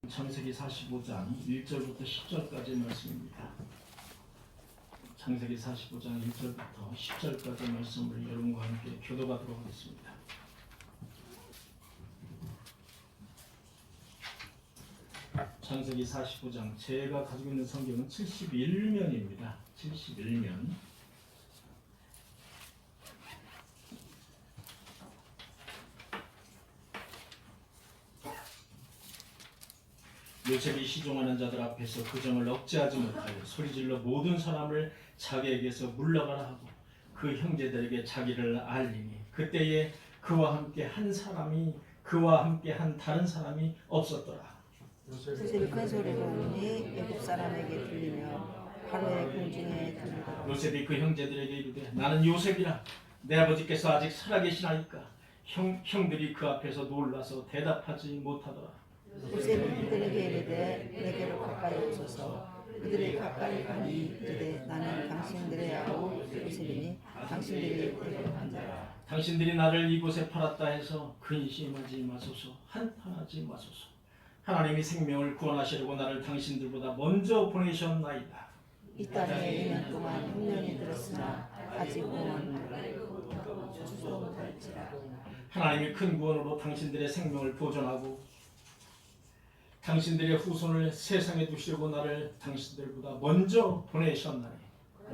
창세기 45장 1절부터 10절까지의 말씀입니다. 창세기 45장 1절부터 10절까지의 말씀을 여러분과 함께 교도하도록 하겠습니다. 창세기 45장, 제가 가지고 있는 성경은 71면입니다. 71면. 요셉이 시종하는 자들 앞에서 그 정을 억제하지 못하여 소리질러 모든 사람을 자기에게서 물러가라 하고 그 형제들에게 자기를 알리니 그때에 그와 함께 한 다른 사람이 없었더라. 요셉이 큰 소리로 우니 애굽 사람에게 들리며 바로의 궁중에 들리더라. 요셉이 그 형제들에게 이르되 나는 요셉이라. 내 아버지께서 아직 살아계시나이까. 형들이 그 앞에서 놀라서 대답하지 못하더라. 요셉이 그들에게 이르되 내게로 가까이 오소서. 그들이 가까이 가니 이르되 나는 당신들의 아우 요셉이니 당신들이 내게로 간 자라. 당신들이 나를 이곳에 팔았다 해서 근심하지 마소서. 한탄하지 마소서. 하나님이 생명을 구원하시려고 나를 당신들보다 먼저 보내셨나이다. 이 땅에 2년 동안 흉년이 들었으나 아직 오는 주도 못할지라. 하나님이 큰 구원으로 당신들의 생명을 보존하고 당신들의 후손을 세상에 두시려고 나를 당신들보다 먼저 보내셨나니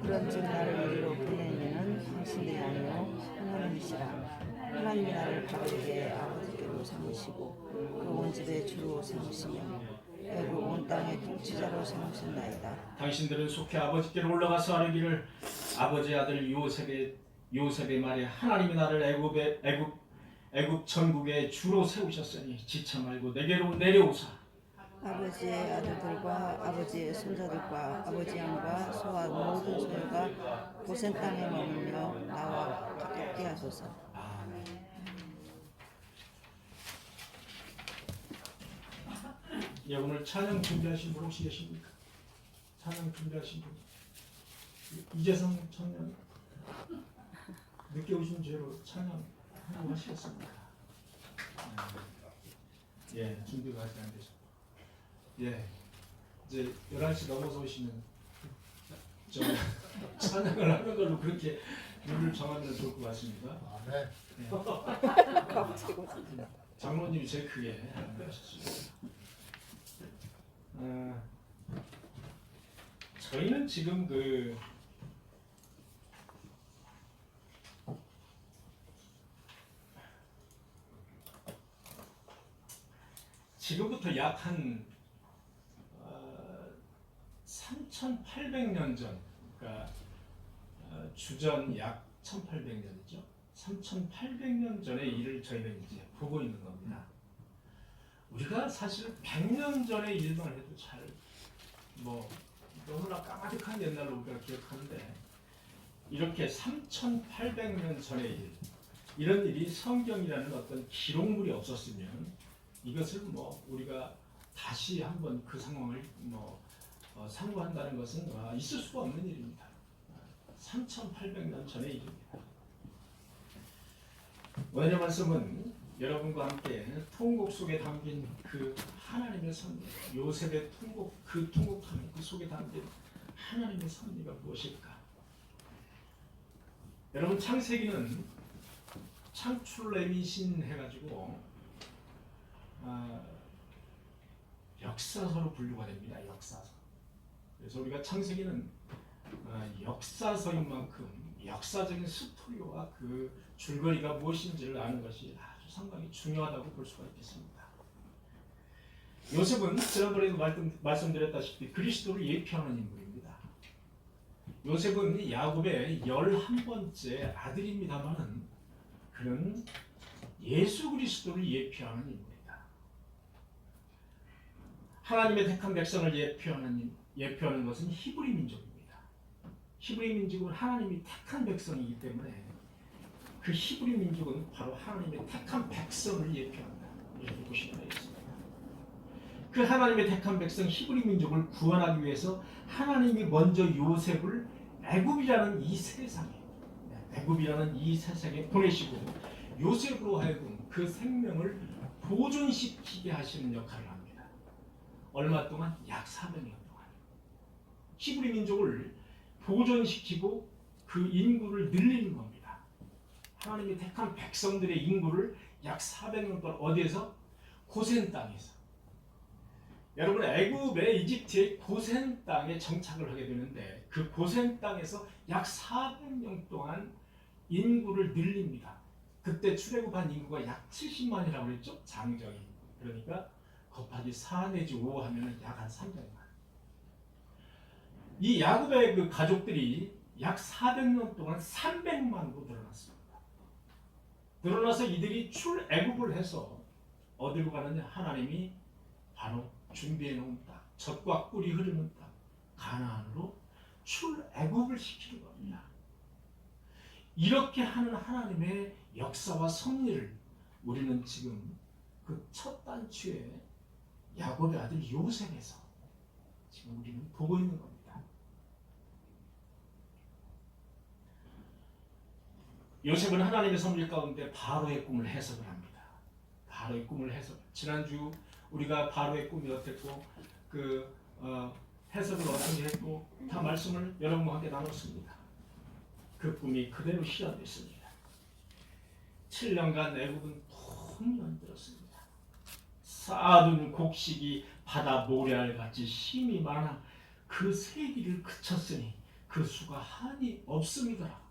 그런즉 나를 이리로 보낸 이는 당신들이 아니요 하나님이시라. 하나님이 나를 바로에게 아버지께로 삼으시고 그 온 집의 주로 삼으시며 애굽 온 땅의 통치자로 삼으신나이다. 당신들은 속히 아버지께로 올라가서 아뢰기를 아버지의 아들 요셉의 말에 하나님이 나를 애굽 전국의 주로 세우셨으니 지체 말고 내게로 내려오사. 아버지의 아들들과 아버지의 손자들과 아버지 양과 소와 모든 소유가 고센 땅에 머물며 나와 가깝게 하소서. 예, 오늘 찬양 준비하신 분 혹시 계십니까? 찬양 준비하신 분? 이재성 청년 늦게 오신 죄로 찬양 하시겠습니까? 예, 준비가 아직 안 되셨고 예, 이제 11시 넘어서 오시면 찬양을 하는 걸로 그렇게 룰을 정하면 좋을 것 같습니다. 네. 장로님이 제일 크게 하셨습니다. 저희는 지금 지금부터 약 한 3,800년 전, 그러니까 주전 약 1,800년이죠. 3,800년 전의 일을 저희는 이제 보고 있는 겁니다. 우리가 사실 100년 전의 일만 해도 잘 너무나 까마득한 옛날로 우리가 기억하는데 이렇게 3,800년 전의 일, 이런 일이 성경이라는 어떤 기록물이 없었으면 이것을 우리가 다시 한번 그 상황을 상고한다는 것은 있을 수가 없는 일입니다. 3,800년 전의 일입니다. 오늘의 말씀은 여러분과 함께 통곡 속에 담긴 그 하나님의 섭리, 요셉의 통곡, 그 통곡함 그 속에 담긴 하나님의 섭리가 무엇일까? 여러분, 창세기는 창출레미신 해가지고 역사서로 분류가 됩니다. 역사서. 그래서 우리가 창세기는 역사서인 만큼 역사적인 스토리와 그 줄거리가 무엇인지를 아는 것이 아주 상당히 중요하다고 볼 수가 있겠습니다. 요셉은 지난번에도 말씀드렸다시피 그리스도를 예표하는 인물입니다. 요셉은 야곱의 11번째 아들입니다만 그는 예수 그리스도를 예표하는 인물입니다. 하나님의 택한 백성을 예표하는 것은 히브리 민족입니다. 히브리 민족은 하나님이 택한 백성이기 때문에 그 히브리 민족은 바로 하나님의 택한 백성을 예표한다. 이렇게 보시면 되겠습니다. 그 하나님의 택한 백성 히브리 민족을 구원하기 위해서 하나님이 먼저 요셉을 애굽이라는 이 세상에 보내시고 요셉으로 하여금 그 생명을 보존시키게 하시는 역할을 합니다. 얼마 동안? 약 400년 동안. 히브리 민족을 보존시키고 그 인구를 늘리는 겁니다. 하나님이 택한 백성들의 인구를 약 400년 동안 어디에서? 고센 땅에서. 여러분 애굽의 이집트의 고센 땅에 정착을 하게 되는데 그 고센 땅에서 약 400년 동안 인구를 늘립니다. 그때 출애굽한 인구가 약 70만이라고 그랬죠? 장정이. 그러니까 곱하기 4 내지 5 하면 약 한 300만. 이 야곱의 그 가족들이 약 400년 동안 300만으로 늘어났습니다. 늘어나서 이들이 출애굽을 해서 어디로 가느냐? 하나님이 바로 준비해 놓은 땅, 젖과 꿀이 흐르는 땅, 가나안으로 출애굽을 시키는 겁니다. 이렇게 하는 하나님의 역사와 섭리를 우리는 지금 그 첫 단추에 야곱의 아들 요셉에서 지금 우리는 보고 있는 겁니다. 요셉은 하나님의 섭리 가운데 바로의 꿈을 해석을 합니다. 바로의 꿈을 해석. 지난주 우리가 바로의 꿈이 어땠고 그 해석을 어떻게 했고 다 말씀을 여러분과 함께 나눴습니다. 그 꿈이 그대로 실현됐습니다. 7년간 애굽은 통년 들었습니다. 쌓아둔 곡식이 바다 모래알같이 힘이 많아 그 세기를 그쳤으니 그 수가 한이 없음이더라.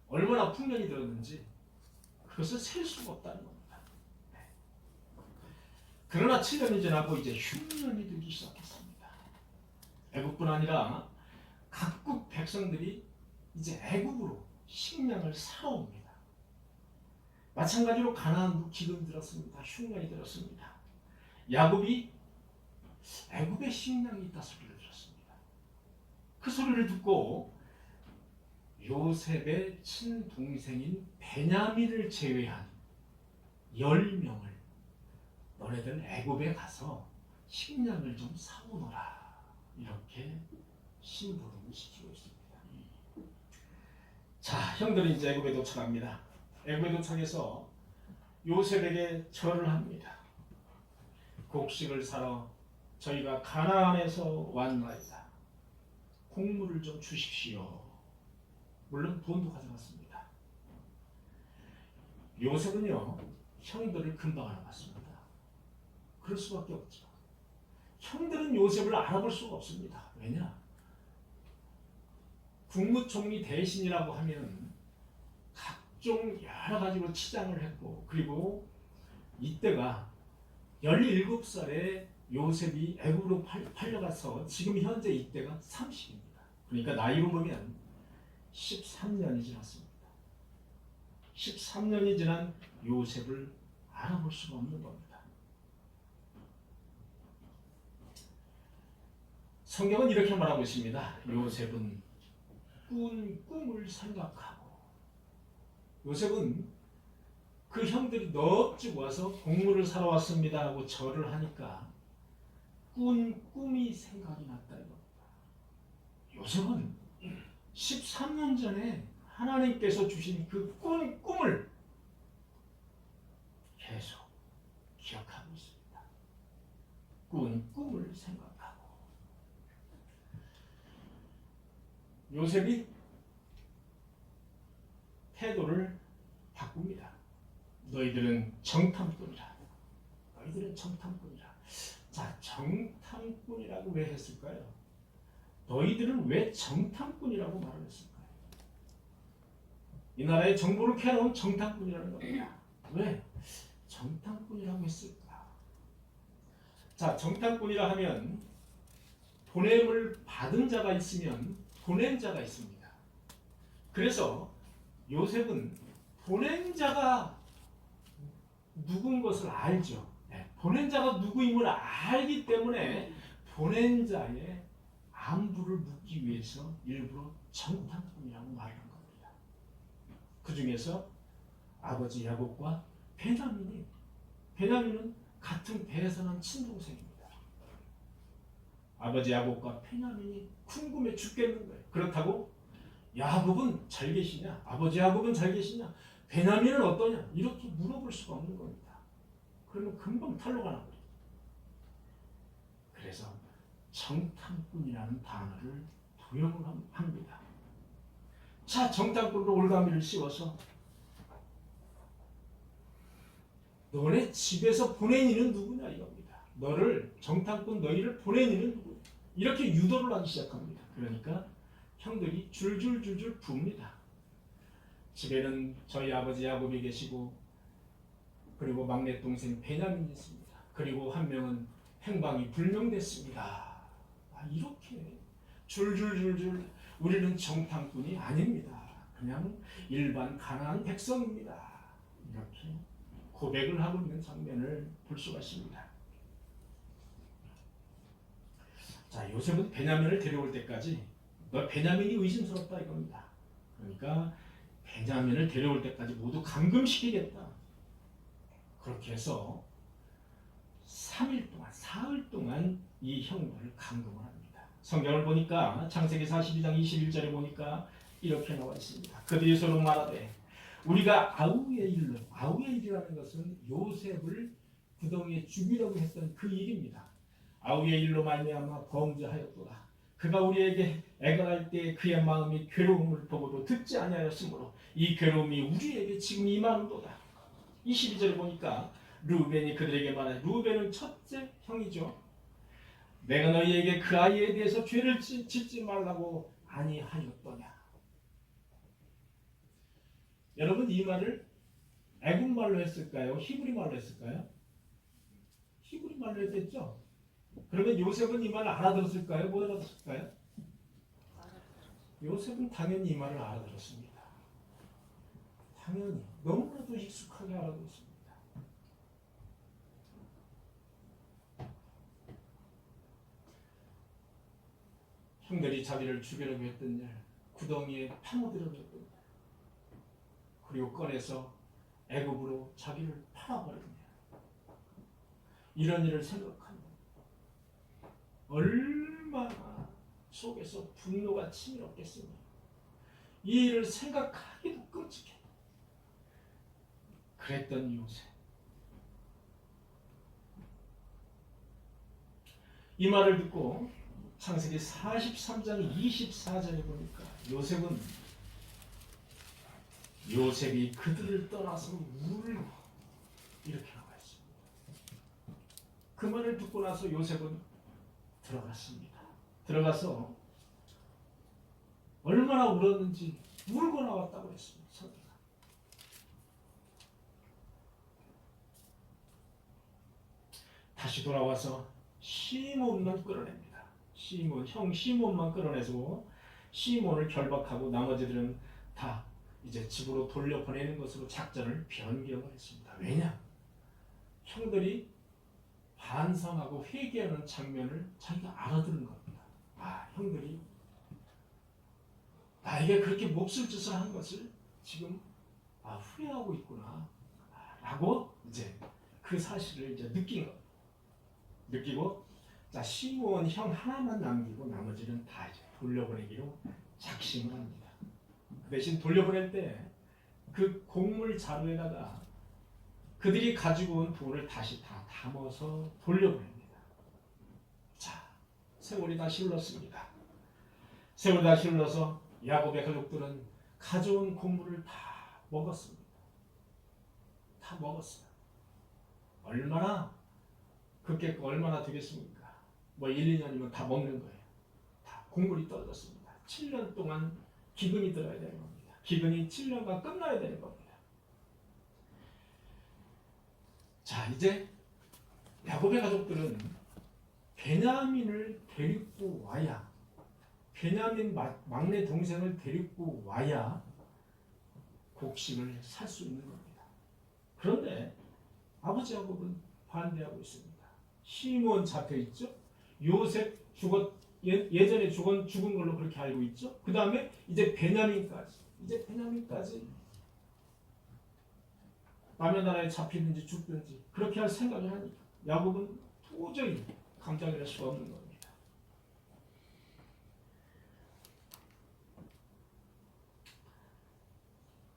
얼마나 풍년이 들었는지 그것을 셀 수가 없다는 겁니다. 네. 그러나 7년이 지나고 이제 흉년이 들기 시작했습니다. 애굽뿐 아니라 각국 백성들이 이제 애굽으로 식량을 사옵니다. 마찬가지로 가나안도 기근 들었습니다. 흉년이 들었습니다. 야곱이 애굽에 식량이 있다 소리를 들었습니다. 그 소리를 듣고 요셉의 친동생인 베냐민을 제외한 10명을 너네들 애굽에 가서 식량을 좀 사오너라 이렇게 심부름을 시키고 있습니다. 자, 형들이 이제 애굽에 도착합니다. 애굽에 도착해서 요셉에게 절을 합니다. 곡식을 사러 저희가 가나안에서 왔나이다. 곡물을 좀 주십시오. 물론 돈도 가져갔습니다. 요셉은요 형들을 금방 알아봤습니다. 그럴 수밖에 없죠. 형들은 요셉을 알아볼 수가 없습니다. 왜냐? 국무총리 대신이라고 하면 각종 여러 가지로 치장을 했고 그리고 이때가 17살에 요셉이 애굽으로 팔려가서 지금 현재 이때가 30입니다. 그러니까 나이로 보면 13년이 지났습니다. 13년이 지난 요셉을 알아볼 수가 없는 겁니다. 성경은 이렇게 말하고 있습니다. 요셉은 꾼 꿈을 생각하고 요셉은 그 형들이 넙죽 와서 곡물을 사러 왔습니다 하고 절을 하니까 꾼 꿈이 생각이 났다 이겁니다. 요셉은 13년 전에 하나님께서 주신 그 꾼 꿈을 계속 기억하고 있습니다. 꾼 꿈을 생각하고 요셉이 태도를 바꿉니다. 너희들은 정탐꾼이라. 너희들은 정탐꾼이라. 자, 정탐꾼이라고 왜 했을까요? 너희들은 왜 정탐꾼이라고 말을 했을까요? 이 나라의 정보를 캐놓은 정탐꾼이라는 겁니다. 왜 정탐꾼이라고 했을까? 자, 정탐꾼이라 하면 보냄을 받은 자가 있으면 보낸 자가 있습니다. 그래서 요셉은 보낸 자가 누군 것을 알죠. 네, 보낸 자가 누구임을 알기 때문에 보낸 자의 안부를 묻기 위해서 일부러 정탐꾼이라고 말을 한 겁니다. 그 중에서 아버지 야곱과 베냐민은 같은 배에서 난 친동생입니다. 아버지 야곱과 베냐민이 궁금해 죽겠는 거예요. 그렇다고 야곱은 잘 계시냐? 아버지 야곱은 잘 계시냐? 베냐민은 어떠냐? 이렇게 물어볼 수가 없는 겁니다. 그러면 금방 탈로가 나버려요. 정탐꾼이라는 단어를 도용을 합니다. 자, 정탐꾼으로 올가미를 씌워서 너네 집에서 보낸 이는 누구냐 이겁니다. 너를 정탐꾼 너희를 보낸 이는 누구냐. 이렇게 유도를 하기 시작합니다. 그러니까 형들이 줄줄줄줄 붑니다. 집에는 저희 아버지 야곱이 계시고 그리고 막내 동생 베냐민이 있습니다. 그리고 한 명은 행방이 불명됐습니다. 이렇게 줄줄줄줄 우리는 정탐꾼이 아닙니다. 그냥 일반 가난한 백성입니다. 이렇게 고백을 하고 있는 장면을 볼 수가 있습니다. 자, 요셉은 베냐민을 데려올 때까지 너 베냐민이 의심스럽다 이겁니다. 그러니까 베냐민을 데려올 때까지 모두 감금시키겠다. 그렇게 해서 3일 동안, 사흘 동안 이 형들을 감금을 합니다. 성경을 보니까 창세기 42장 21절에 보니까 이렇게 나와 있습니다. 그들이 서로 말하되 우리가 아우의 일로, 아우의 일이라는 것은 요셉을 구덩이에 죽이려고 했던 그 일입니다. 아우의 일로 말미암아 범죄하였도다. 그가 우리에게 애걸할 때 그의 마음이 괴로움을 보고도 듣지 아니하였으므로 이 괴로움이 우리에게 지금 임하는도다. 22절에 보니까 르우벤이 그들에게 말하여, 르우벤은 첫째 형이죠. 내가 너희에게 그 아이에 대해서 죄를 짓지 말라고 아니하였더냐. 여러분, 이 말을 애굽 말로 했을까요? 히브리 말로 했을까요? 히브리 말로 했겠죠. 그러면 요셉은 이 말을 알아들었을까요? 못 알아들었을까요? 요셉은 당연히 이 말을 알아들었습니다. 당연히 너무나도 익숙하게 알아들었습니다. 형들이 자기를 죽이려고 했던 일, 구덩이에 파묻으려고 했던 일, 그리고 꺼내서 애굽으로 자기를 팔아버린 일, 이런 일을 생각하면 얼마나 속에서 분노가 치밀었겠습니까? 이 일을 생각하기도 끔찍해. 그랬던 요셉. 이 말을 듣고 창세기 43장 24절에 보니까 요셉이 그들을 떠나서 울고 이렇게 나와 있습니다. 그 말을 듣고 나서 요셉은 들어갔습니다. 들어가서 얼마나 울었는지 울고 나왔다고 했습니다. 서기가. 다시 돌아와서 시몬만 끌어냅니다. 형 시몬만 끌어내고 시몬을 결박하고 나머지들은 다 이제 집으로 돌려보내는 것으로 작전을 변경을 했습니다. 왜냐? 형들이 반성하고 회개하는 장면을 자기가 알아들은 겁니다. 아, 형들이 나에게 그렇게 몹쓸 짓을 한 것을 지금 후회하고 있구나 라고 이제 그 사실을 이제 느낀 겁니다. 느끼고 자, 시므온 형 하나만 남기고 나머지는 다 이제 돌려보내기로 작심을 합니다. 그 대신 돌려보낼 때 그 곡물 자루에다가 그들이 가지고 온 돈을 다시 다 담아서 돌려보냅니다. 자, 세월이 다시 흘렀습니다. 세월이 다시 흘러서 야곱의 가족들은 가져온 곡물을 다 먹었습니다. 다 먹었어요. 그게 얼마나 되겠습니까? 뭐 1, 2년이면 다 먹는 거예요. 다 곡물이 떨어졌습니다. 7년 동안 기근이 들어야 되는 겁니다. 기근이 7년간 끝나야 되는 겁니다. 자, 이제 야곱의 가족들은 베냐민을 데리고 와야, 베냐민 막내 동생을 데리고 와야 곡식을 살 수 있는 겁니다. 그런데 아버지 야곱은 반대하고 있습니다. 시므온 잡혀 있죠. 요셉 예전에 죽은 걸로 그렇게 알고 있죠. 그 다음에 이제 베냐민까지 남의 나라에 잡히든지 죽든지 그렇게 할 생각을 하니까 야곱은 도저히 감당할 수가 없는 겁니다.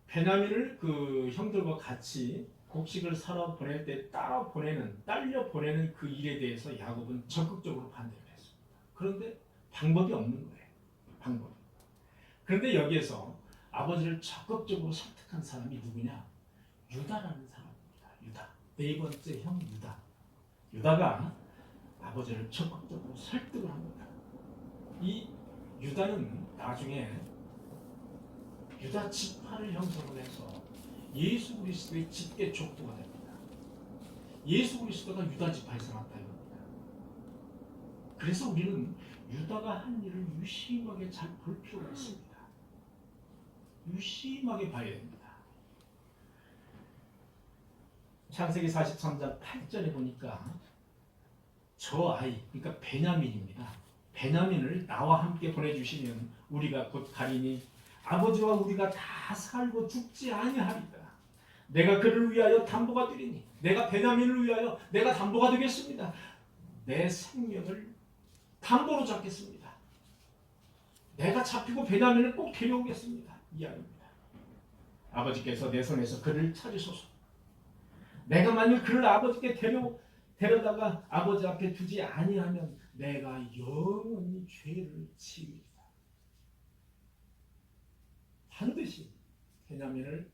베냐민을 그 형들과 같이 곡식을 사러 보낼 때 딸려 보내는 그 일에 대해서 야곱은 적극적으로 반대를 했습니다. 그런데 방법이 없는 거예요. 방법. 그런데 여기에서 아버지를 적극적으로 설득한 사람이 누구냐? 유다라는 사람입니다. 유다. 네 번째 형 유다. 유다가 아버지를 적극적으로 설득을 합니다. 이 유다는 나중에 유다 지파를 형성을 해서 예수 그리스도의 직계 족보가 됩니다. 예수 그리스도가 유다 지파에서 났다 이겁니다. 그래서 우리는 유다가 한 일을 유심하게 잘 볼 필요가 있습니다. 유심하게 봐야 됩니다. 창세기 43장 8절에 보니까 저 아이, 그러니까 베냐민입니다. 베냐민을 나와 함께 보내주시면 우리가 곧 가리니 아버지와 우리가 다 살고 죽지 아니하리다. 내가 그를 위하여 담보가 되리니 내가 베냐민을 위하여 내가 담보가 되겠습니다. 내 생명을 담보로 잡겠습니다. 내가 잡히고 베냐민을 꼭 데려오겠습니다. 이야기입니다. 아버지께서 내 손에서 그를 찾으소서. 내가 만일 그를 아버지께 데려다가 아버지 앞에 두지 아니하면 내가 영원히 죄를 지으리라. 반드시 베냐민을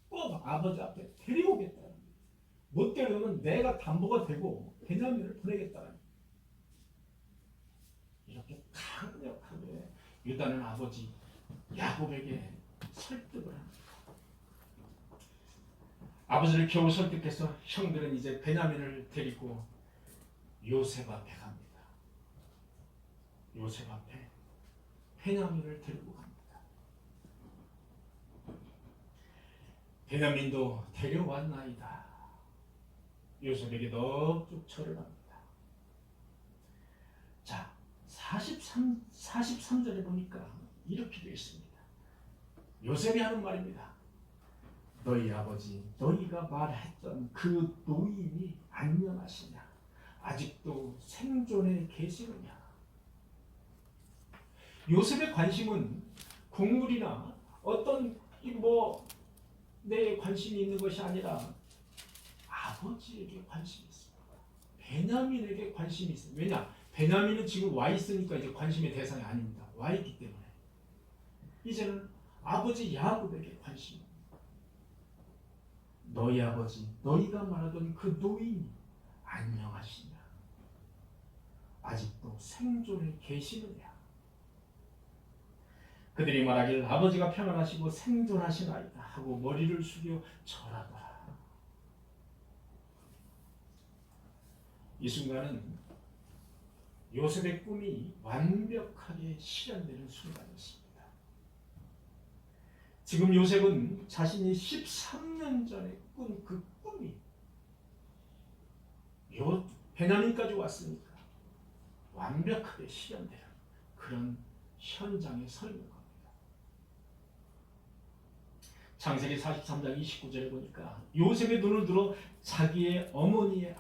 꼭 아버지 앞에 데려오겠다. 못 데려오면 내가 담보가 되고 베냐민을 보내겠다. 이렇게 강력하게 유다는 아버지 야곱에게 설득을 합니다. 아버지를 겨우 설득해서 형들은 이제 베냐민을 데리고 요셉 앞에 갑니다. 요셉 앞에 베냐민을 데리고 갑니다. 베냐민도 데려왔나이다. 요셉에게 넉죽 절을 합니다. 자, 43절에 보니까 이렇게 되어 있습니다. 요셉이 하는 말입니다. 너희 아버지, 너희가 말했던 그 노인이 안녕하시냐? 아직도 생존에 계시느냐? 요셉의 관심은 국물이나 어떤 내 관심이 있는 것이 아니라 아버지에게 관심이 있습니다. 베냐민에게 관심이 있습니다. 왜냐? 베냐민은 지금 와 있으니까 이제 관심의 대상이 아닙니다. 와 있기 때문에 이제는 아버지 야곱에게 관심이. 너희 아버지, 너희가 말하던 그 노인이 안녕하시냐? 아직도 생존에 계시느냐? 그들이 말하길 아버지가 평안하시고 생존하시나이다 하고 머리를 숙여 절하더라. 이 순간은 요셉의 꿈이 완벽하게 실현되는 순간이었습니다. 지금 요셉은 자신이 13년 전에 꾼 그 꿈이 베냐민까지 왔으니까 완벽하게 실현되는 그런 현장에 서 있는 겁니다. 창세기 43장 29절에 보니까 요셉의 눈을 들어 자기의 어머니의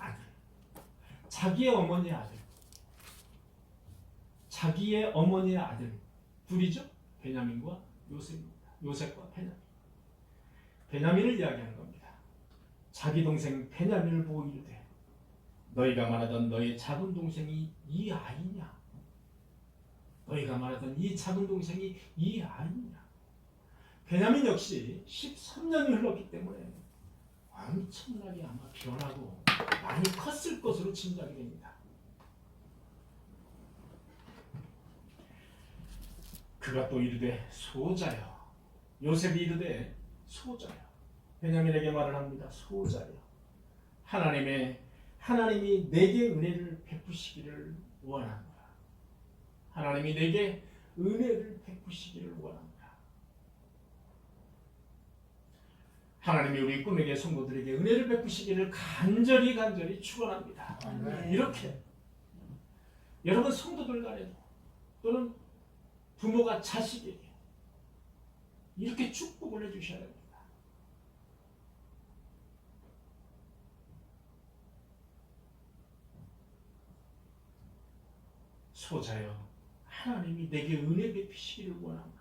아들 둘이죠. 베냐민과 요셉입니다. 요셉과 베냐민을 이야기하는 겁니다. 자기 동생 베냐민을 보고 이르되 너희가 말하던 너희 작은 동생이 이 아이냐? 너희가 말하던 이 작은 동생이 이 아이냐? 베냐민 역시 13년이 흘렀기 때문에 엄청나게 아마 변하고 많이 컸을 것으로 짐작이 됩니다. 그가 또 이르되 소자여. 요셉이 이르되 소자여. 베냐민에게 말을 합니다. 소자여. 하나님이 내게 은혜를 베푸시기를 원하노라. 하나님이 내게 은혜를 베푸시기를 원합니다. 하나님이 우리 꿈에게 성도들에게 은혜를 베푸시기를 간절히 축원합니다. 이렇게 여러분 성도들 간에도 또는 부모가 자식에게 이렇게 축복을 해주셔야 됩니다. 소자여, 하나님이 내게 은혜 베푸시기를 원합니다.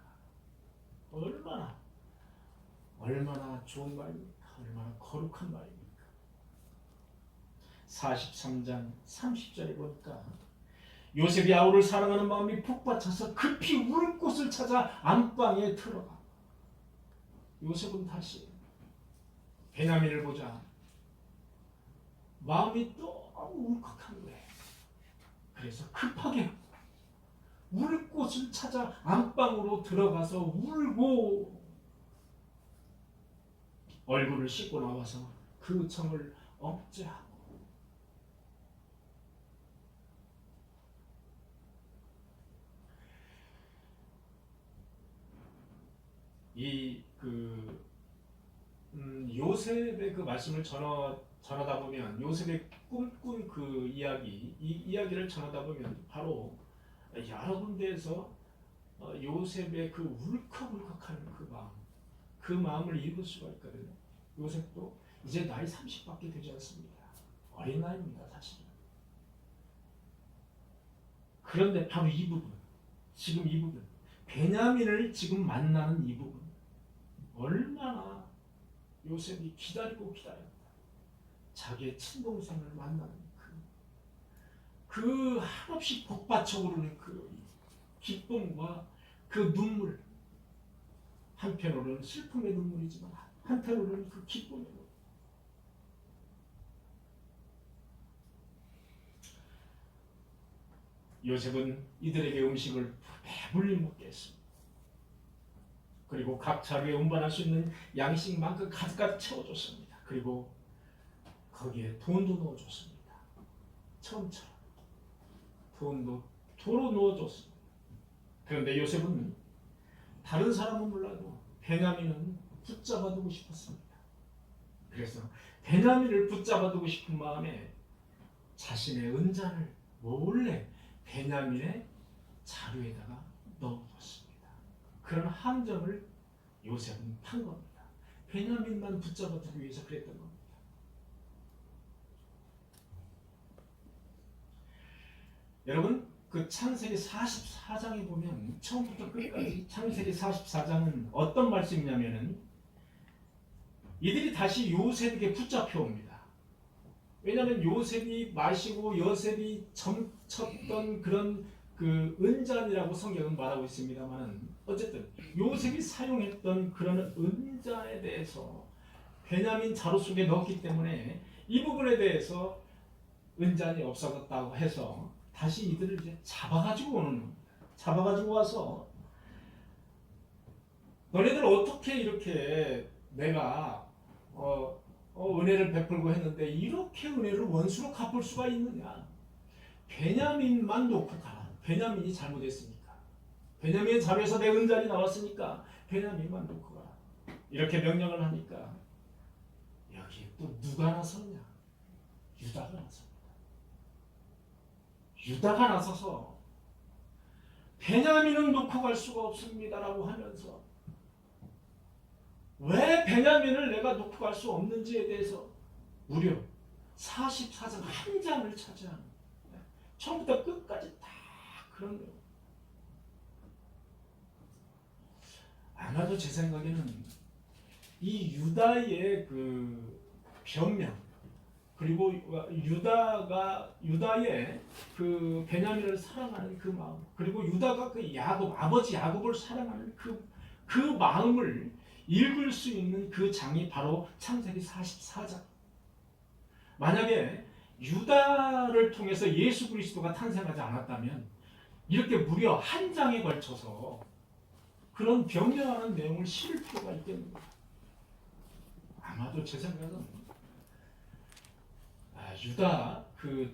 얼마나 좋은 말입니까? 얼마나 거룩한 말입니까? 43장 30절에 보니까 요셉이 아우를 사랑하는 마음이 북받쳐서 급히 울 곳을 찾아 안방에 들어가. 요셉은 다시 베냐민을 보자 마음이 너무 울컥한 거예요. 그래서 급하게 울 곳을 찾아 안방으로 들어가서 울고 얼굴을 씻고 나와서 그 청을 억제하고 요셉의 그 말씀을 전하다 보면 요셉의 꿈꾼 그 이야기, 이 이야기를 전하다 보면 바로 여러 군데에서 요셉의 그 울컥울컥하는 그 마음을 읽을 수가 있거든요. 요셉도 이제 나이 30밖에 되지 않습니다. 어린 나이입니다, 사실은. 그런데 바로 이 부분, 지금 이 부분, 베냐민을 지금 만나는 이 부분, 얼마나 요셉이 기다리고 기다렸다. 자기의 친동생을 만나는 그 한없이 복받쳐 오르는 그 기쁨과 그 눈물, 한편으로는 슬픔의 눈물이지만 한편으로는 그 기쁨의 눈물. 요셉은 이들에게 음식을 배불리 먹게 했습니다. 그리고 각 자루에 운반할 수 있는 양식만큼 가득가득 채워줬습니다. 그리고 거기에 돈도 넣어줬습니다. 처음처럼 돈도 도로 넣어줬습니다. 그런데 요셉은 다른 사람은 몰라도 베냐민은 붙잡아두고 싶었습니다. 그래서 베냐민을 붙잡아두고 싶은 마음에 자신의 은잔을 몰래 베냐민의 자루에다가 넣어뒀습니다. 그런 함정을 요셉은 판 겁니다. 베냐민만 붙잡아두기 위해서 그랬던 겁니다. 여러분, 그 창세기 44장에 보면 처음부터 끝까지 창세기 44장은 어떤 말씀이냐면은 이들이 다시 요셉에게 붙잡혀 옵니다. 왜냐하면 요셉이 마시고 요셉이 점쳤던 그런 그 은잔이라고 성경은 말하고 있습니다만 어쨌든 요셉이 사용했던 그런 은잔에 대해서 베냐민 자루 속에 넣었기 때문에 이 부분에 대해서 은잔이 없어졌다고 해서 다시 이들을 이제 잡아가지고 오는 겁니다. 잡아가지고 와서 너네들 어떻게 이렇게 내가 은혜를 베풀고 했는데 이렇게 은혜를 원수로 갚을 수가 있느냐? 베냐민만 놓고 가라. 베냐민이 잘못했으니까. 베냐민의 자루에서 내 은잔이 나왔으니까 베냐민만 놓고 가라. 이렇게 명령을 하니까 여기에 또 누가 나섰냐? 유다가 나섭니다. 유다가 나서서 베냐민은 놓고 갈 수가 없습니다라고 하면서 왜 베냐민을 내가 놓고 갈 수 없는지에 대해서 무려 44장 한 장을 차지하는 처음부터 끝까지 다 그런 거예요. 아마도 제 생각에는 이 유다의 그 변명 그리고 유다의 그 베냐민을 사랑하는 그 마음 그리고 유다가 그 아버지 야곱을 사랑하는 그 마음을 읽을 수 있는 그 장이 바로 창세기 44장. 만약에 유다를 통해서 예수 그리스도가 탄생하지 않았다면 이렇게 무려 한 장에 걸쳐서 그런 변명하는 내용을 실을 필요가 있겠는가? 아마도 제 생각은 유다 그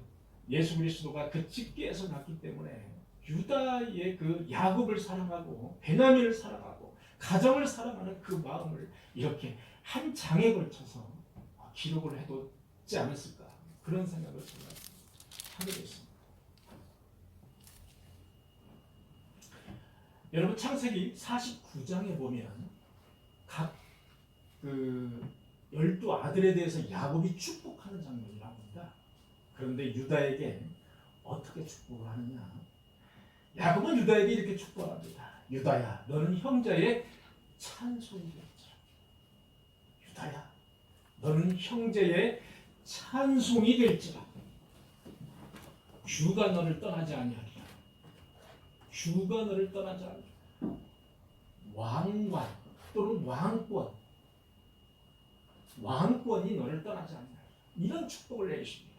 예수 그리스도가 그 집게에서 났기 때문에 유다의 그 야곱을 사랑하고 베냐민을 사랑하고 가정을 사랑하는 그 마음을 이렇게 한 장에 걸쳐서 기록을 해뒀지 않았을까 그런 생각을 제가 하게 됐습니다. 여러분 창세기 49장에 보면 각 그 12아들에 대해서 야곱이 축복하는 장면이 나옵니다. 그런데 유다에게 어떻게 축복을 하느냐? 야곱은 유다에게 이렇게 축복합니다. 유다야, 너는 형제의 찬송이 될지라. 유다야, 너는 형제의 찬송이 될지라. 주가 너를 떠나지 아니하리라. 주가 너를 떠나지 아니하리라. 왕관 또는 왕권이 너를 떠나지 아니하리라. 이런 축복을 내주십니다.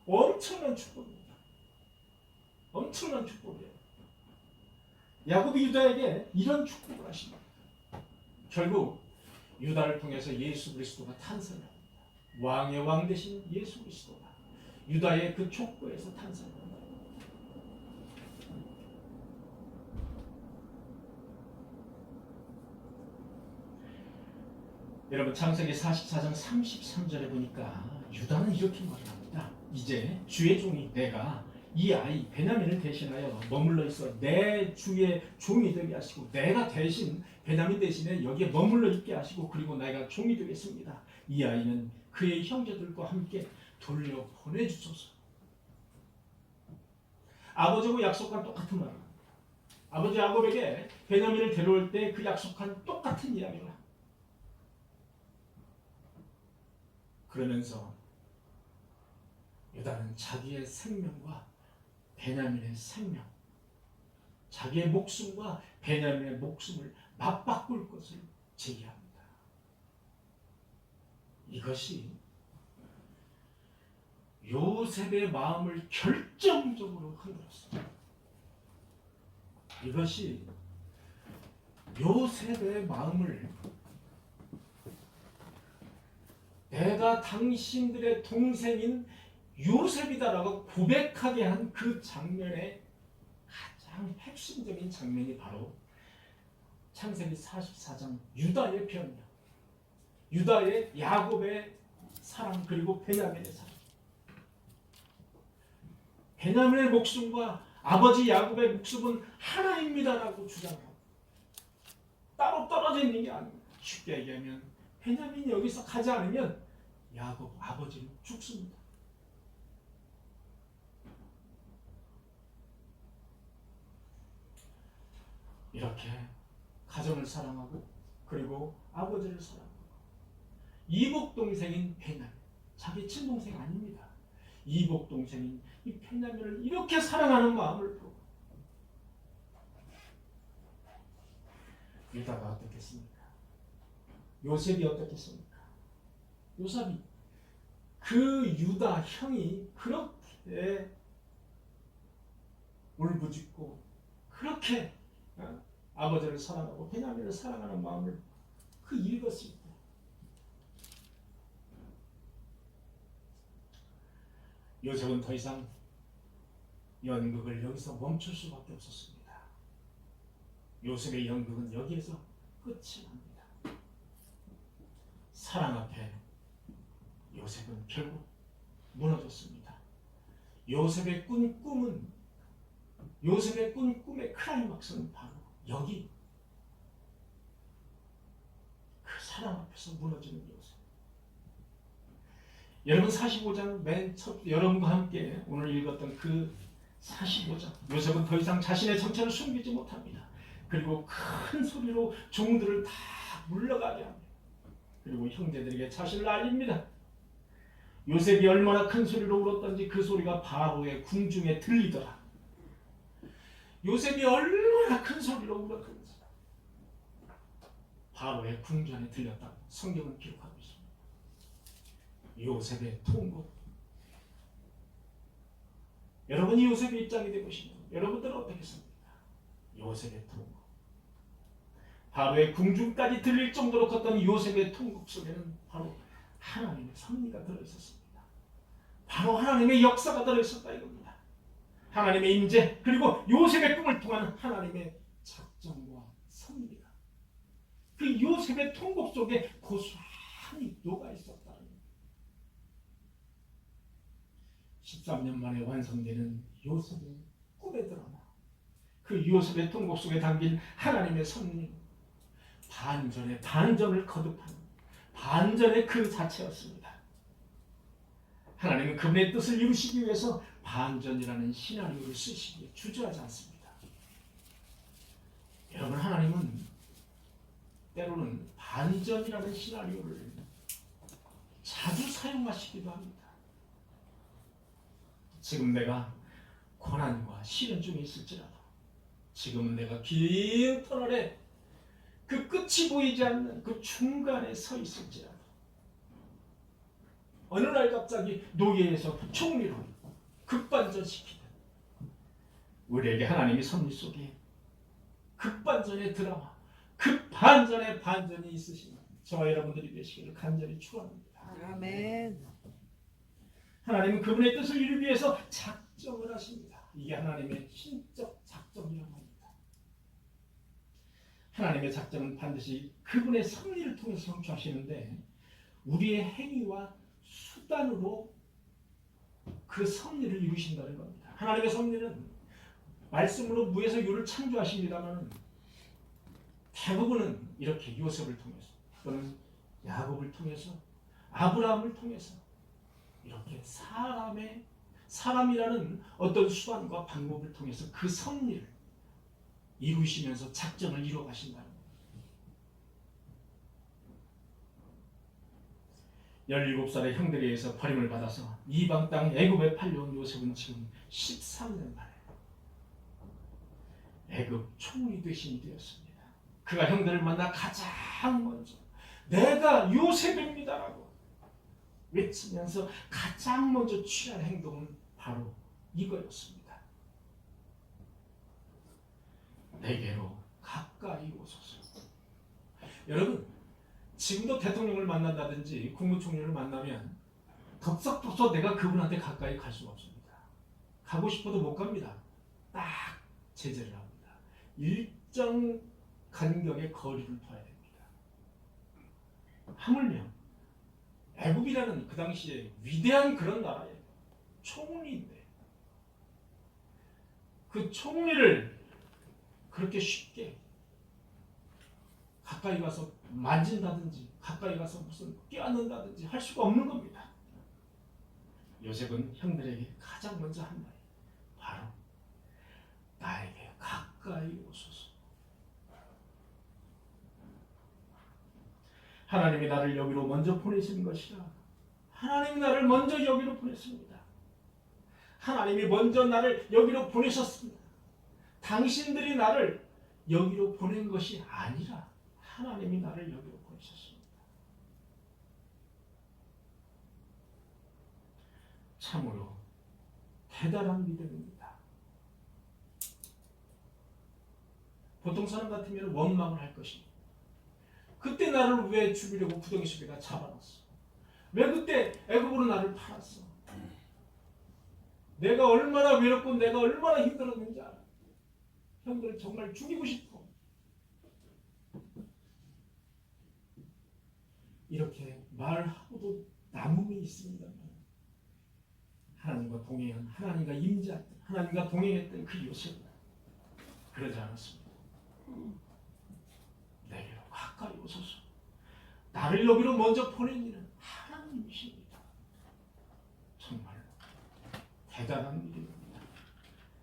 엄청난 축복입니다. 엄청난 축복이에요. 야곱이 유다에게 이런 축복을 하십니다. 결국 유다를 통해서 예수 그리스도가 탄생합니다. 왕의 왕 되신 예수 그리스도가 유다의 그 족보에서 탄생합니다. 여러분 창세기 44장 33절에 보니까 유다는 이렇게 말을 합니다. 이제 주의 종이 내가 이 아이 베냐민을 대신하여 머물러 있어 내 주의 종이 되게 하시고 내가 대신 베냐민 대신에 여기에 머물러 있게 하시고 그리고 내가 종이 되겠습니다. 이 아이는 그의 형제들과 함께 돌려 보내주소서. 아버지하고 약속한 똑같은 말을 합니다. 아버지 야곱에게 베냐민을 데려올 때 그 약속한 똑같은 이야기를 합니다. 그러면서 유다는 자기의 생명과 베냐민의 생명, 자기의 목숨과 베냐민의 목숨을 맞바꿀 것을 제의합니다. 이것이 요셉의 마음을 결정적으로 흔들었습니다. 이것이 요셉의 마음을 내가 당신들의 동생인 요셉이다라고 고백하게 한 그 장면의 가장 핵심적인 장면이 바로 창세기 44장 유다의 변명, 유다의 야곱의 사랑 그리고 베냐민의 사랑. 베냐민의 목숨과 아버지 야곱의 목숨은 하나입니다라고 주장하고 따로 떨어져 있는 게 아닙니다. 쉽게 얘기하면 베냐민이 여기서 가지 않으면 야곱 아버지는 죽습니다. 이렇게 가정을 사랑하고 그리고 아버지를 사랑하고 이복 동생인 베냐민, 자기 친동생 아닙니다. 이복 동생인 이 베냐민을 이렇게 사랑하는 마음을 보고 유다가 어떻겠습니까? 요셉이 어떻겠습니까? 요셉이 그 유다 형이 그렇게 울부짖고 그렇게 아버지를 사랑하고 베냐민을 사랑하는 마음을 읽었을 때 요셉은 더 이상 연극을 여기서 멈출 수밖에 없었습니다. 요셉의 연극은 여기에서 끝이 납니다. 사랑 앞에 요셉은 결국 무너졌습니다. 요셉의 꾼 꿈의 클라이막스는 바로 여기 그 사랑 앞에서 무너지는 요셉. 여러분 45장 맨 첫 여러분과 함께 오늘 읽었던 그 45장 요셉은 더 이상 자신의 정체를 숨기지 못합니다. 그리고 큰 소리로 종들을 다 물러가게 합니다. 그리고 형제들에게 자신을 알립니다. 요셉이 얼마나 큰 소리로 울었던지 그 소리가 바로의 궁중에 들리더라. 요셉이 얼마나 큰 소리로 울었던지 바로의 궁전에 들렸다고 성경은 기록하고 있습니다. 요셉의 통곡. 여러분이 요셉의 입장이 되고 싶으면 여러분들은 어떻겠습니까? 요셉의 통곡. 바로의 궁중까지 들릴 정도로 컸던 요셉의 통곡 속에는 바로 하나님의 섭리가 들어있었습니다. 바로 하나님의 역사가 들어있었다 이겁니다. 하나님의 임재 그리고 요셉의 꿈을 통한 하나님의 작정과 섭리가 그 요셉의 통곡 속에 고스란히 녹아있었다. 13년 만에 완성되는 요셉의 꿈의 드라마, 그 요셉의 통곡 속에 담긴 하나님의 섭리, 반전의 반전을 거듭하는 반전의 그 자체였습니다. 하나님은 그분의 뜻을 이루시기 위해서 반전이라는 시나리오를 쓰시기에 주저하지 않습니다. 여러분, 하나님은 때로는 반전이라는 시나리오를 자주 사용하시기도 합니다. 지금 내가 고난과 시련 중에 있을지라도 지금은 내가 긴 터널에 그 끝이 보이지 않는 그 중간에 서 있을지라도 어느 날 갑자기 노예에서 총리로 급반전시키는 우리에게 하나님이 섭리 속에 급반전의 드라마, 급반전의 반전이 있으신 저와 여러분들이 되시기를 간절히 축원합니다. 아멘. 하나님은 그분의 뜻을 이루기 위해서 작정을 하십니다. 이게 하나님의 신적 작정이라고 합니다. 하나님의 작정은 반드시 그분의 섭리를 통해서 성취하시는데 우리의 행위와 수단으로 그 섭리를 이루신다는 겁니다. 하나님의 섭리는 말씀으로 무에서 유를 창조하십니다만 대부분은 이렇게 요셉을 통해서 또는 야곱을 통해서 아브라함을 통해서 이렇게 사람이라는 어떤 수단과 방법을 통해서 그 섭리를 이루시면서 작정을 이루어 가신다는 겁니다. 17살의 형들에 의해서 버림을 받아서 이방 땅 애굽에 팔려온 요셉은 지금 13년 만에 애굽 총리 되신이 되었습니다. 그가 형들을 만나 가장 먼저 내가 요셉입니다라고 외치면서 가장 먼저 취한 행동은 바로 이거였습니다. 내게로 가까이 오소서. 여러분, 지금도 대통령을 만난다든지 국무총리를 만나면 덥석덥석 내가 그분한테 가까이 갈 수가 없습니다. 가고 싶어도 못 갑니다. 딱 제재를 합니다. 일정 간격의 거리를 둬야 됩니다. 하물며 애굽이라는 그 당시에 위대한 그런 나라예요. 총리인데 그 총리를 그렇게 쉽게 가까이 가서 만진다든지 가까이 가서 무슨 껴안는다든지 할 수가 없는 겁니다. 요셉은 형들에게 가장 먼저 한 말이 바로 나에게 가까이 오소서. 하나님이 나를 여기로 먼저 보내신 것이라. 하나님이 나를 먼저 여기로 보냈습니다. 하나님이 먼저 나를 여기로 보내셨습니다. 당신들이 나를 여기로 보낸 것이 아니라 하나님이 나를 여기로 보내셨습니다. 참으로 대단한 믿음입니다. 보통 사람 같으면 원망을 할 것입니다. 그때 나를 왜 죽이려고 구덩이 속에다 잡아놨어? 왜 그때 애굽으로 나를 팔았어? 내가 얼마나 외롭고 내가 얼마나 힘들었는지 알아. 형들 정말 죽이고 싶어. 이렇게 말하고도 남음이 있습니다만 하나님과 동행한, 하나님과 임재했던, 하나님과 동행했던 그 요셉은 그러지 않았습니다. 내게로 가까이 오소서. 나를 여기로 먼저 보낸 이는 하나님이십니다. 정말 대단한 일입니다.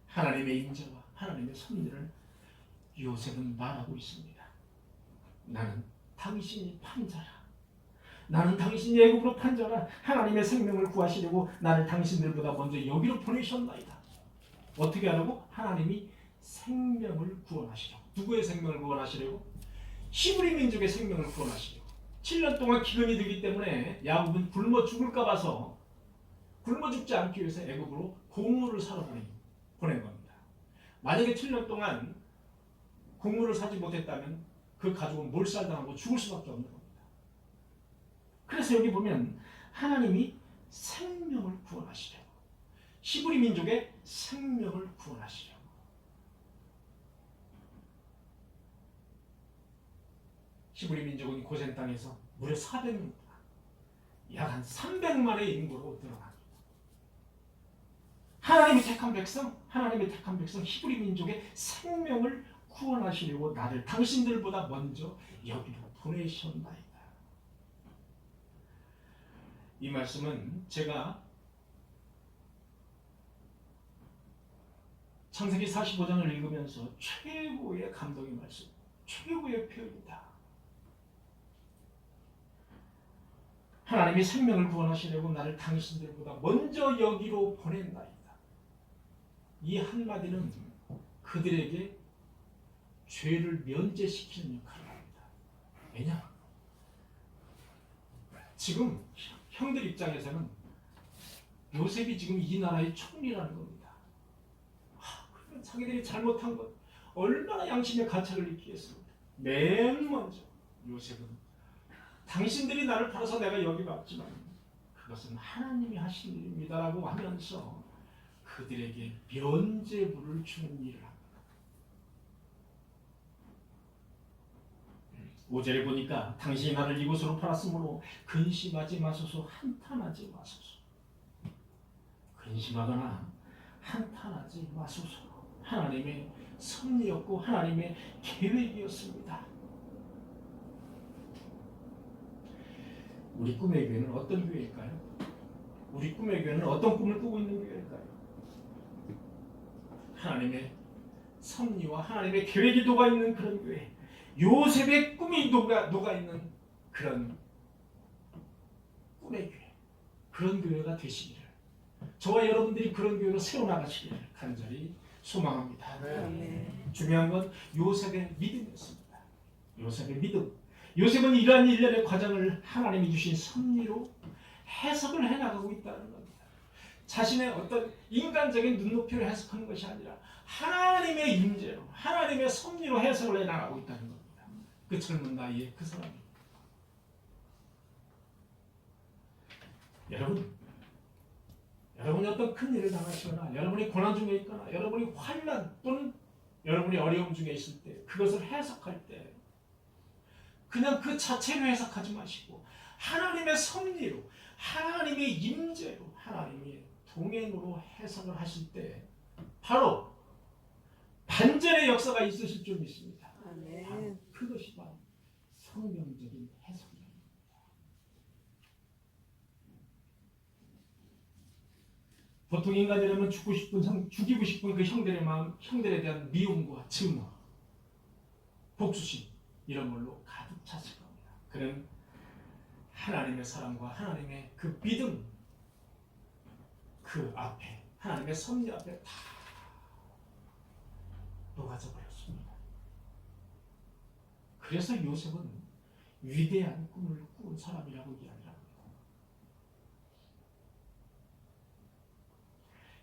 하나님의 인재와 하나님의 섭리를 요셉은 말하고 있습니다. 나는 당신이 판자라. 나는 당신이 애굽으로 판자라. 하나님의 생명을 구하시려고 나를 당신들보다 먼저 여기로 보내셨나이다. 어떻게 하라고? 하나님이 생명을 구원하시려고. 누구의 생명을 구원하시려고? 히브리 민족의 생명을 구원하시려고. 7년 동안 기근이 들기 때문에 야곱은 굶어 죽을까 봐서 굶어 죽지 않기 위해서 애굽으로 곡물을 사러 보낸 겁니다. 만약에 7년 동안 곡물을 사지 못했다면 그 가족은 몰살당하고 죽을 수밖에 없는 겁니다. 그래서 여기 보면 하나님이 생명을 구원하시려고, 히브리 민족의 생명을 구원하시려고. 히브리 민족은 고센 땅에서 무려 400명, 약 한 300만의 인구로 늘어납니다. 하나님이 택한 백성, 하나님의 택한 백성 히브리 민족의 생명을 구원하시려고 나를 당신들보다 먼저 여기로 보내셨나이다. 이 말씀은 제가 창세기 45장을 읽으면서 최고의 감동의 말씀, 최고의 표현이다. 하나님이 생명을 구원하시려고 나를 당신들보다 먼저 여기로 보낸나이다. 이 한마디는 그들에게 죄를 면제시키는 역할을 합니다. 왜냐? 지금 형들 입장에서는 요셉이 지금 이 나라의 총리라는 겁니다. 그러면 자기들이 잘못한 것 얼마나 양심의 가책을 느끼겠습니까? 맨 먼저 요셉은 당신들이 나를 팔아서 내가 여기 왔지만 그것은 하나님이 하신 일입니다라고 하면서 그들에게 면죄부를 주는 일을 합니다. 5절에 보니까 당신이 나를 이곳으로 팔았으므로 근심하지 마소서, 한탄하지 마소서. 근심하거나 한탄하지 마소서. 하나님의 섭리였고 하나님의 계획이었습니다. 우리 꿈의 교회는 어떤 교회일까요? 우리 꿈의 교회는 어떤 꿈을 꾸고 있는 교회일까요? 하나님의 섭리와 하나님의 계획이 녹아있는 그런 교회, 요셉의 꿈이 녹아있는 그런 꿈의 교회, 그런 교회가 되시기를, 저와 여러분들이 그런 교회로 세워나가시기를 간절히 소망합니다. 중요한 건 요셉의 믿음이었습니다. 요셉의 믿음. 요셉은 이러한 일련의 과정을 하나님이 주신 섭리로 해석을 해나가고 있다는 겁니다. 자신의 어떤 인간적인 눈높이로 해석하는 것이 아니라 하나님의 임재로, 하나님의 섭리로 해석을 해나가고 있다는 겁니다. 그 젊은 나이에 그 사람이. 여러분이 어떤 큰 일을 당하시거나 여러분이 고난 중에 있거나 여러분이 환난 또는 여러분이 어려움 중에 있을 때 그것을 해석할 때 그냥 그 자체로 해석하지 마시고 하나님의 섭리로, 하나님의 임재로, 하나님의 동행으로 해석을 하실 때 바로 반전의 역사가 있으실 줄 믿습니다. 바로 그것이 바로 성경적인 해석입니다. 보통 인간이라면 죽이고 싶은 그 형들의 마음, 형들에 대한 미움과 증오, 복수심 이런 걸로 가득 찼을 겁니다. 그는 하나님의 사랑과 하나님의 그 믿음, 그 앞에 하나님의 섭리 앞에 다 녹아져 버렸습니다. 그래서 요셉은 위대한 꿈을 꾸은 사람이라고 이야기합니다.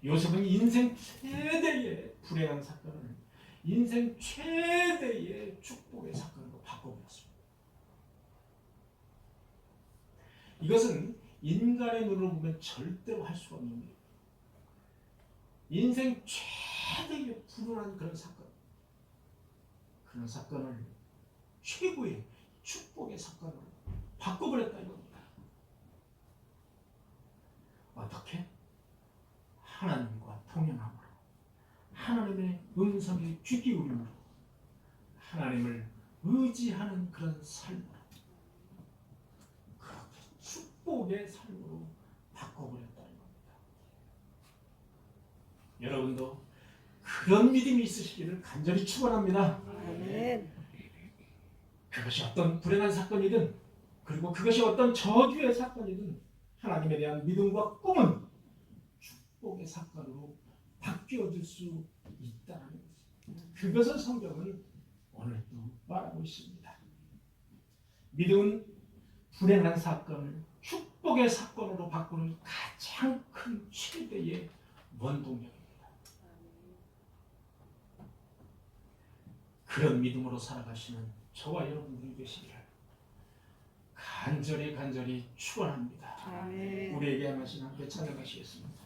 요셉은 인생 최대의 불행한 사건을 인생 최대의 축복의 사건으로 바꿔버렸습니다. 이것은 인간의 눈으로 보면 절대로 할 수가 없는 일입니다. 인생 최대의 불운한 그런 사건을 최고의 축복의 사건으로 바꿔버렸다 이겁니다. 어떻게? 하나님과 동행함으로, 하나님의 음성에 귀 기울임으로, 하나님을 의지하는 그런 삶으로, 그렇게 축복의 삶으로 바꿔버렸다는 겁니다. 여러분도 그런 믿음이 있으시기를 간절히 축원합니다. 아멘. 그것이 어떤 불행한 사건이든 그리고 그것이 어떤 저주의 사건이든 하나님에 대한 믿음과 꿈은 축복의 사건으로 바뀌어질 수 있다는 것입니다. 그것을 성경은 오늘도 말하고 있습니다. 믿음은 불행한 사건을 축복의 사건으로 바꾸는 가장 큰 최대의 원동력입니다. 그런 믿음으로 살아가시는 저와 여러분들이 되시기를 간절히 축원합니다. 아멘. 우리에게 하나씩 함께 찬양하시겠습니다.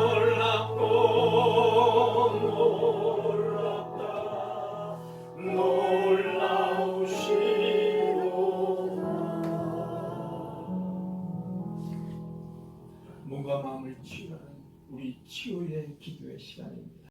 놀랍고 놀랍다 놀라우시도다. 몸과 마음을 치유하는 우리 치유의 기도의 시간입니다.